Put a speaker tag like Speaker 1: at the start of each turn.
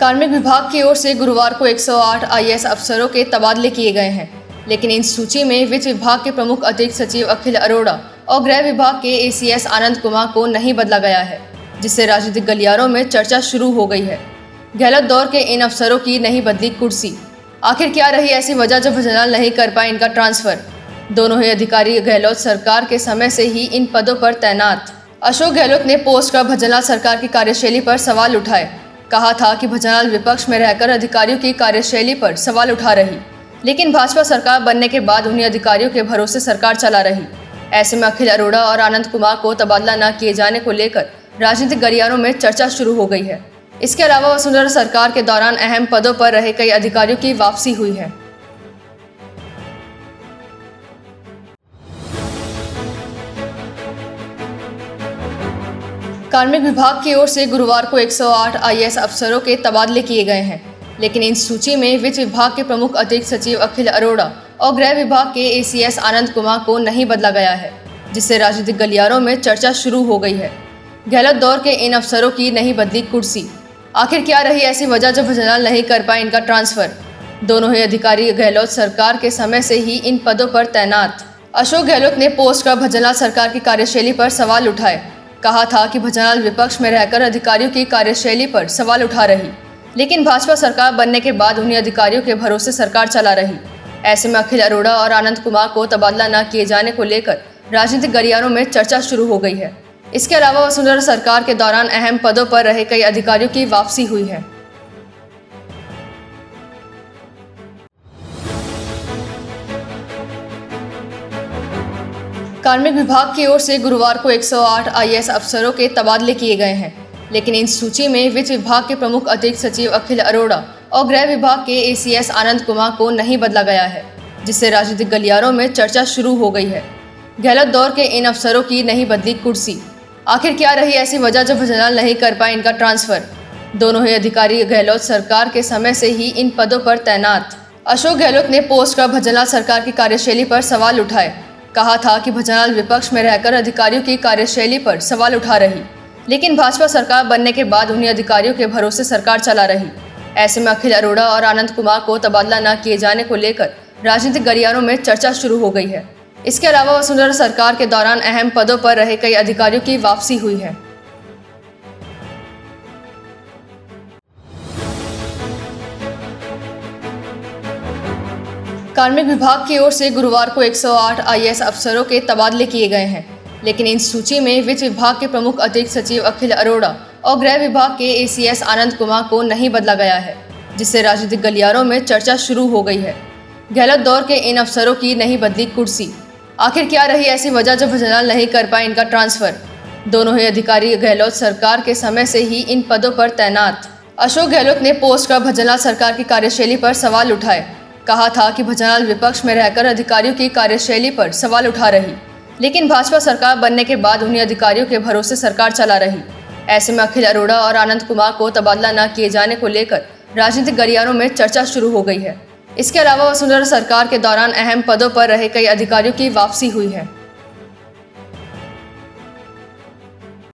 Speaker 1: कार्मिक विभाग की ओर से गुरुवार को 108 आईएएस अफसरों के तबादले किए गए हैं, लेकिन इन सूची में वित्त विभाग के प्रमुख अतिरिक्त सचिव अखिल अरोड़ा और गृह विभाग के एसीएस आनंद कुमार को नहीं बदला गया है, जिससे राजनीतिक गलियारों में चर्चा शुरू हो गई है। गहलोत दौर के इन अफसरों की नहीं बदली कुर्सी, आखिर क्या रही ऐसी वजह जो भजनलाल नहीं कर पाए इनका ट्रांसफर। दोनों ही अधिकारी गहलोत सरकार के समय से ही इन पदों पर तैनात। अशोक गहलोत ने पोस्ट कर भजनलाल सरकार की कार्यशैली पर सवाल उठाए। कहा था कि भजनलाल विपक्ष में रहकर अधिकारियों की कार्यशैली पर सवाल उठा रही, लेकिन भाजपा सरकार बनने के बाद उन्हीं अधिकारियों के भरोसे सरकार चला रही। ऐसे में अखिल अरोड़ा और आनंद कुमार को तबादला न किए जाने को लेकर राजनीतिक गलियारों में चर्चा शुरू हो गई है। इसके अलावा वसुंधरा सरकार के दौरान अहम पदों पर रहे कई अधिकारियों की वापसी हुई है। कार्मिक विभाग की ओर से गुरुवार को 108 आईएएस अफसरों के तबादले किए गए हैं, लेकिन इन सूची में वित्त विभाग के प्रमुख अतिरिक्त सचिव अखिल अरोड़ा और गृह विभाग के एसीएस आनंद कुमार को नहीं बदला गया है, जिससे राजनीतिक गलियारों में चर्चा शुरू हो गई है। गहलोत दौर के इन अफसरों की नहीं बदली कुर्सी, आखिर क्या रही ऐसी वजह जो भजनलाल नहीं कर पाए इनका ट्रांसफर। दोनों ही अधिकारी गहलोत सरकार के समय से ही इन पदों पर तैनात। अशोक गहलोत ने पोस्ट कर भजनलाल सरकार की कार्यशैली पर सवाल उठाए। कहा था कि भजनलाल विपक्ष में रहकर अधिकारियों की कार्यशैली पर सवाल उठा रही, लेकिन भाजपा सरकार बनने के बाद उन्हीं अधिकारियों के भरोसे सरकार चला रही। ऐसे में अखिल अरोड़ा और आनंद कुमार को तबादला न किए जाने को लेकर राजनीतिक गलियारों में चर्चा शुरू हो गई है। इसके अलावा वसुंधरा सरकार के दौरान अहम पदों पर रहे कई अधिकारियों की वापसी हुई है। कार्मिक विभाग की ओर से गुरुवार को 108 आईएएस अफसरों के तबादले किए गए हैं, लेकिन इन सूची में वित्त विभाग के प्रमुख अतिरिक्त सचिव अखिल अरोड़ा और गृह विभाग के एसीएस आनंद कुमार को नहीं बदला गया है, जिससे राजनीतिक गलियारों में चर्चा शुरू हो गई है। गहलोत दौर के इन अफसरों की नहीं बदली कुर्सी, आखिर क्या रही ऐसी वजह जो भजनलाल नहीं कर पाए इनका ट्रांसफर। दोनों ही अधिकारी गहलोत सरकार के समय से ही इन पदों पर तैनात। अशोक गहलोत ने पोस्ट कर भजनलाल सरकार की कार्यशैली पर सवाल उठाए। कहा था कि भजनलाल विपक्ष में रहकर अधिकारियों की कार्यशैली पर सवाल उठा रही, लेकिन भाजपा सरकार बनने के बाद उन्हीं अधिकारियों के भरोसे सरकार चला रही। ऐसे में अखिल अरोड़ा और आनंद कुमार को तबादला न किए जाने को लेकर राजनीतिक गलियारों में चर्चा शुरू हो गई है। इसके अलावा वसुंधरा सरकार के दौरान अहम पदों पर रहे कई अधिकारियों की वापसी हुई है। कार्मिक विभाग की ओर से गुरुवार को 108 आईएएस अफसरों के तबादले किए गए हैं, लेकिन इन सूची में वित्त विभाग के प्रमुख अतिरिक्त सचिव अखिल अरोड़ा और गृह विभाग के एसीएस आनंद कुमार को नहीं बदला गया है, जिससे राजनीतिक गलियारों में चर्चा शुरू हो गई है। गहलोत दौर के इन अफसरों की नहीं बदली कुर्सी, आखिर क्या रही ऐसी वजह जो भजनलाल नहीं कर पाए इनका ट्रांसफर। दोनों ही अधिकारी गहलोत सरकार के समय से ही इन पदों पर तैनात। अशोक गहलोत ने पोस्ट कर भजनलाल सरकार की कार्यशैली पर सवाल उठाए। कहा था कि भजनलाल विपक्ष में रहकर अधिकारियों की कार्यशैली पर सवाल उठा रही, लेकिन भाजपा सरकार बनने के बाद उन्हीं अधिकारियों के भरोसे सरकार चला रही। ऐसे में अखिल अरोड़ा और आनंद कुमार को तबादला न किए जाने को लेकर राजनीतिक गलियारों में चर्चा शुरू हो गई है। इसके अलावा वसुंधरा सरकार के दौरान अहम पदों पर रहे कई अधिकारियों की वापसी हुई है।